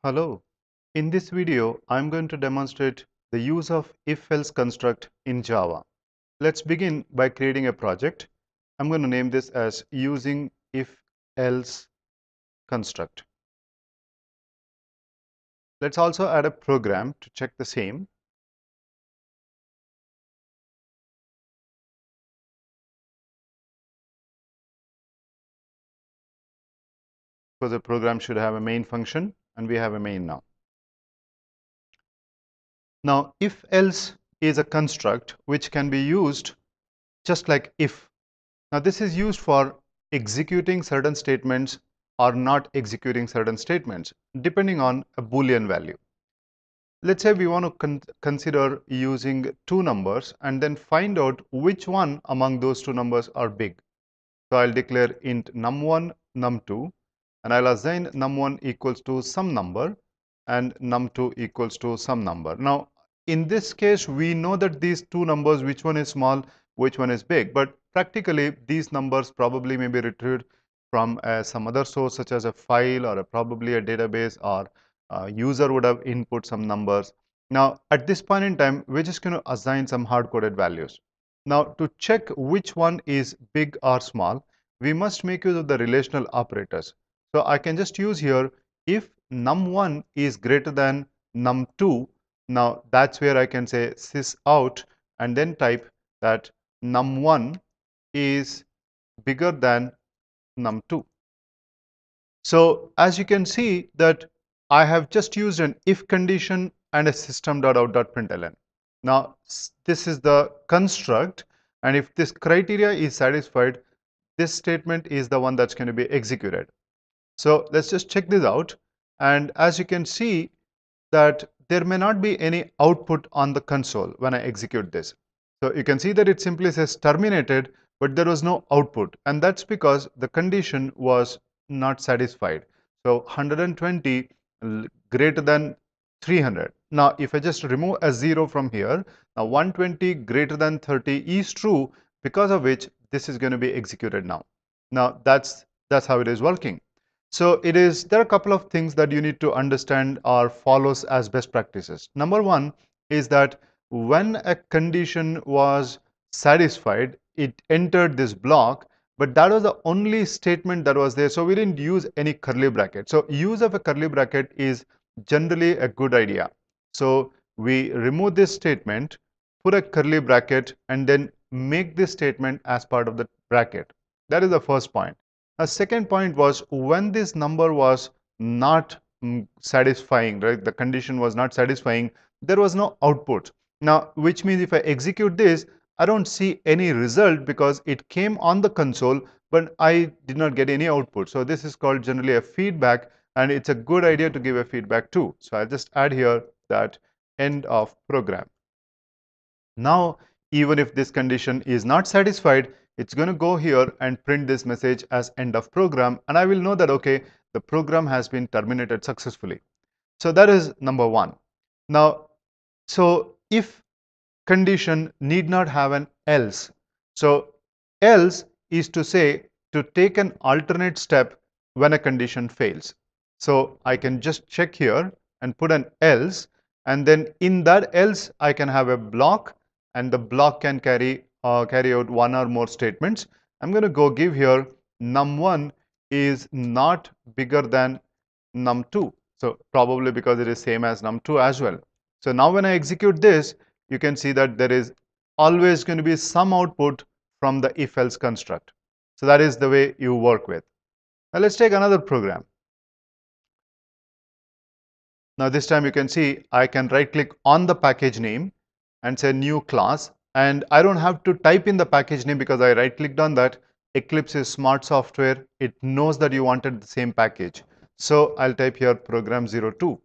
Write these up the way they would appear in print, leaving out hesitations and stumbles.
Hello. In this video, I'm going to demonstrate the use of if-else construct in Java. Let's begin by creating a project. I'm going to name this as using if-else construct. Let's also add a program to check the same. Because the program should have a main function, and we have a main now. Now, if-else is a construct which can be used just like if. Now, this is used for executing certain statements or not executing certain statements, depending on a Boolean value. Let's say we want to consider using two numbers and then find out which one among those two numbers are big. So I'll declare int num1, num2, and I'll assign num1 equals to some number and num2 equals to some number. Now, in this case, we know that these two numbers, which one is small, which one is big, but practically these numbers probably may be retrieved from some other source such as a file or probably a database, or user would have input some numbers. Now, at this point in time, we're just going to assign some hard-coded values. Now, to check which one is big or small, we must make use of the relational operators. So I can just use here if num1 is greater than num2. Now that's where I can say sys out and then type that num1 is bigger than num2. So as you can see that I have just used an if condition and a system.out.println. Now this is the construct, and if this criteria is satisfied, this statement is the one that's going to be executed. So let's just check this out, and as you can see that there may not be any output on the console when I execute this. So you can see that it simply says terminated, but there was no output, and that's because the condition was not satisfied. So 120 greater than 300. Now if I just remove a 0 from here, now 120 greater than 30 is true, because of which this is going to be executed now. Now that's how it is working. So there are a couple of things that you need to understand or follows as best practices. Number one is that when a condition was satisfied, it entered this block, but that was the only statement that was there. So we didn't use any curly bracket. So use of a curly bracket is generally a good idea. So we remove this statement, put a curly bracket, and then make this statement as part of the bracket. That is the first point. A second point was when this number was not satisfying, right? The condition was not satisfying, there was no output. Now, which means if I execute this, I don't see any result because it came on the console, but I did not get any output. So this is called generally a feedback, and it's a good idea to give a feedback too. So I'll just add here that end of program. Now, even if this condition is not satisfied, it's going to go here and print this message as end of program, and I will know that, okay, the program has been terminated successfully. So that is number one. Now, so if condition need not have an else. So else is to say to take an alternate step when a condition fails. So I can just check here and put an else, and then in that else I can have a block, and the block can carry out one or more statements. I'm going to go give here num1 is not bigger than num2. So probably because it is same as num2 as well. So now when I execute this, you can see that there is always going to be some output from the if-else construct. So that is the way you work with. Now let's take another program. Now this time you can see I can right click on the package name and say new class, and I don't have to type in the package name because I right clicked on that. Eclipse is smart software. It knows that you wanted the same package. So I'll type here program 02.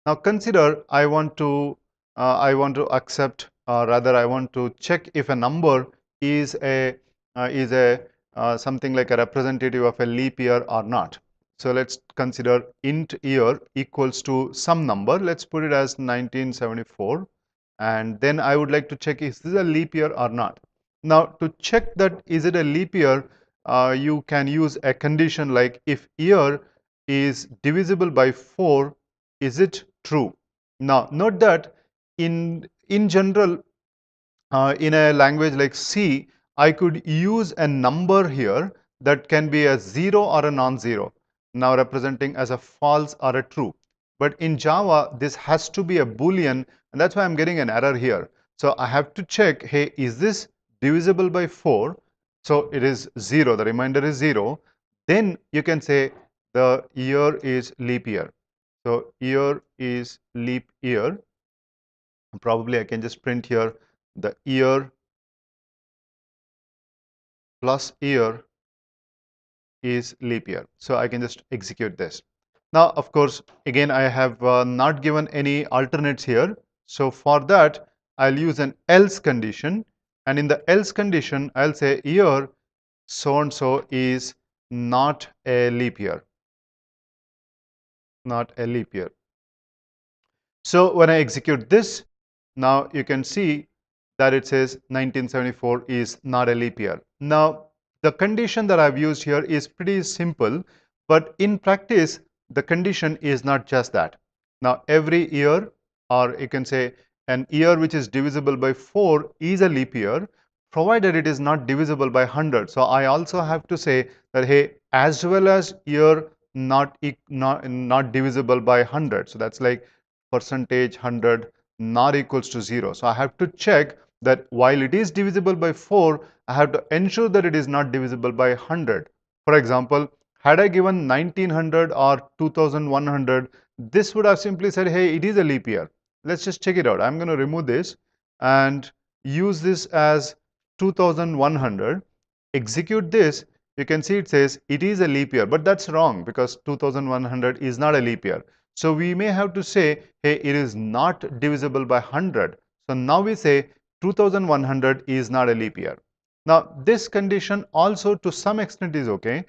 Now consider I want to accept, rather I want to check if a number is a something like a representative of a leap year or not. So let's consider int year equals to some number. Let's put it as 1974, and then I would like to check is this a leap year or not. Now to check that is it a leap year, you can use a condition like if year is divisible by 4, is it true? Now, note that in general, in a language like C, I could use a number here that can be a 0 or a non-zero, now representing as a false or a true. But in Java, this has to be a Boolean, and that's why I'm getting an error here. So I have to check, hey, is this divisible by 4? So it is 0, the remainder is 0. Then you can say the year is leap year. So year is leap year. Probably I can just print here the year plus year is leap year. So I can just execute this. Now, of course, again, I have not given any alternates here. So for that, I'll use an else condition. And in the else condition, I'll say year so and so is not a leap year. Not a leap year. So when I execute this, now you can see that it says 1974 is not a leap year. Now, the condition that I've used here is pretty simple, but in practice, the condition is not just that. Now, every year, or you can say an year which is divisible by 4 is a leap year, provided it is not divisible by 100. So I also have to say that, hey, as well as year not divisible by 100. So that's like percentage 100 not equals to 0. So I have to check that while it is divisible by 4, I have to ensure that it is not divisible by 100. For example, had I given 1900 or 2100, this would have simply said, hey, it is a leap year. Let's just check it out. I'm going to remove this and use this as 2100. Execute this. You can see it says it is a leap year, but that's wrong because 2100 is not a leap year. So we may have to say, hey, it is not divisible by 100. So now we say 2100 is not a leap year. Now, this condition also to some extent is okay,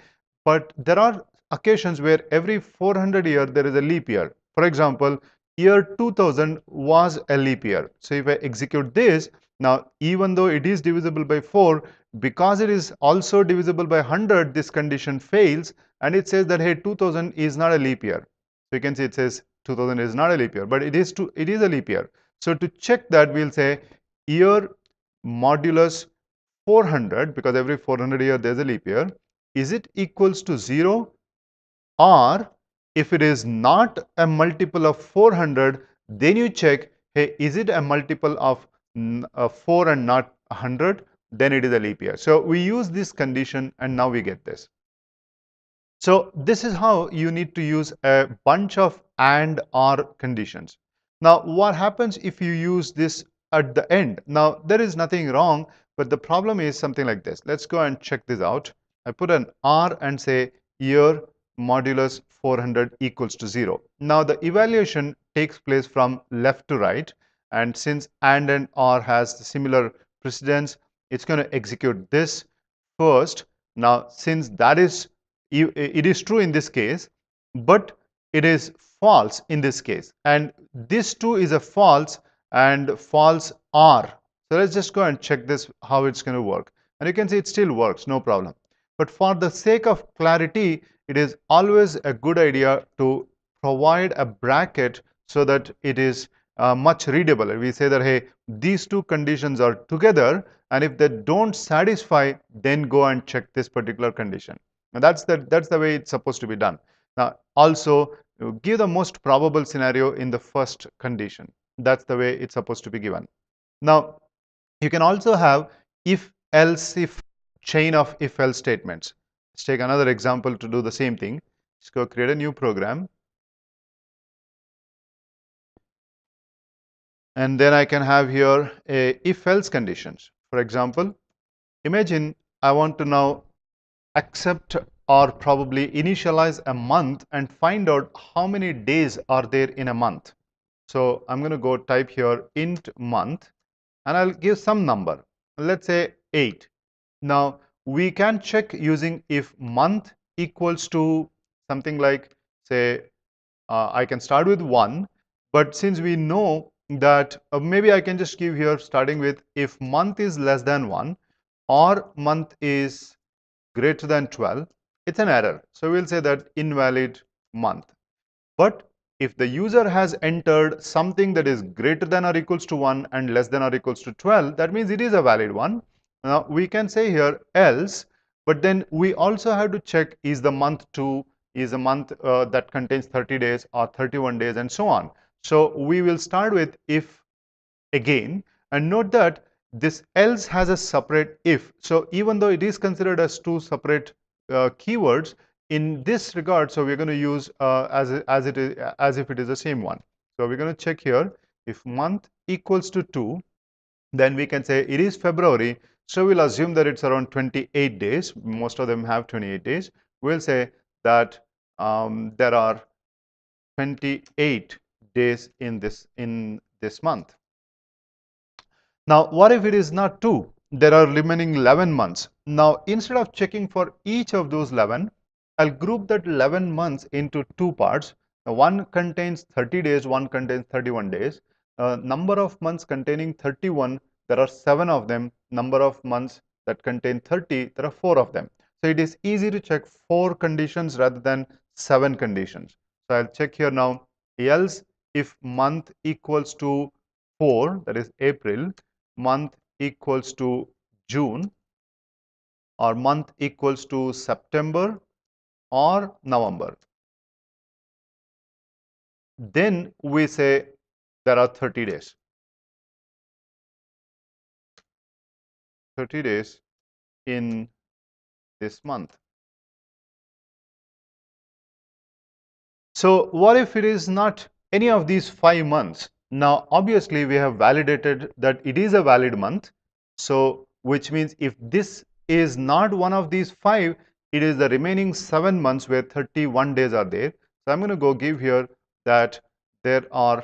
but there are occasions where every 400 year there is a leap year. For example, year 2000 was a leap year. So if I execute this, now even though it is divisible by 4, because it is also divisible by 100, this condition fails and it says that, hey, 2000 is not a leap year. So you can see it says 2000 is not a leap year, but it is a leap year. So to check that, we'll say year modulus 400, because every 400 year there's a leap year, is it equals to 0? Or if it is not a multiple of 400, then you check, hey, is it a multiple of 4 and not 100? Then it is a leap year. So we use this condition and now we get this. So this is how you need to use a bunch of and or conditions. Now, what happens if you use this at the end? Now, there is nothing wrong, but the problem is something like this. Let's go and check this out. I put an or and say year modulus 400 equals to 0. Now, the evaluation takes place from left to right. And since and or has similar precedence, it's going to execute this first. Now, since that is it is true in this case, but it is false in this case. And this too is a false and false are. So let's just go and check this, how it's going to work. And you can see it still works, no problem. But for the sake of clarity, it is always a good idea to provide a bracket so that it is much readable. We say that, hey, these two conditions are together, and if they don't satisfy, then go and check this particular condition. And that's the way it's supposed to be done. Now, also give the most probable scenario in the first condition. That's the way it's supposed to be given. Now, you can also have if, else, if chain of if, else statements. Let's take another example to do the same thing. Let's go create a new program. And then I can have here a if, else conditions. For example, imagine I want to now accept or probably initialize a month and find out how many days are there in a month. So I'm going to go type here int month and I'll give some number. Let's say 8. Now we can check using if month equals to something like, say, I can start with 1, but since we know that maybe I can just give here starting with if month is less than 1 or month is greater than 12, it's an error. So we'll say that invalid month. But if the user has entered something that is greater than or equals to 1 and less than or equals to 12, that means it is a valid one. Now we can say here else, but then we also have to check, is the month 2 is a month that contains 30 days or 31 days and so on. So we will start with if again, and note that this else has a separate if. So even though it is considered as two separate keywords, in this regard, so we're going to use as if it is the same one. So we're going to check here, if month equals to 2, then we can say it is February. So we'll assume that it's around 28 days. Most of them have 28 days. We'll say that there are 28 days in this month. Now, what if it is not 2? There are remaining 11 months. Now, instead of checking for each of those 11, I'll group that 11 months into two parts. One contains 30 days, one contains 31 days. Number of months containing 31, there are 7 of them. Number of months that contain 30, there are 4 of them. So it is easy to check 4 conditions rather than 7 conditions. So I'll check here now, else if month equals to 4, that is April, month equals to June, or month equals to September or November. Then we say there are 30 days. 30 days in this month. So what if it is not any of these 5 months? Now obviously we have validated that it is a valid month. So which means if this is not one of these 5, it is the remaining 7 months where 31 days are there. So I'm going to go give here that there are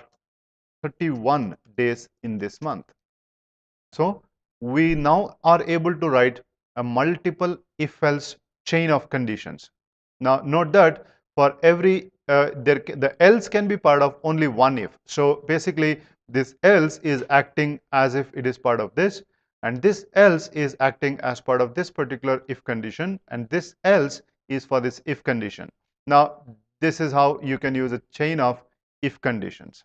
31 days in this month. So we now are able to write a multiple if-else chain of conditions. Now note that for every the else can be part of only one if. So basically this else is acting as if it is part of this, and this else is acting as part of this particular if condition, and this else is for this if condition. Now this is how you can use a chain of if conditions.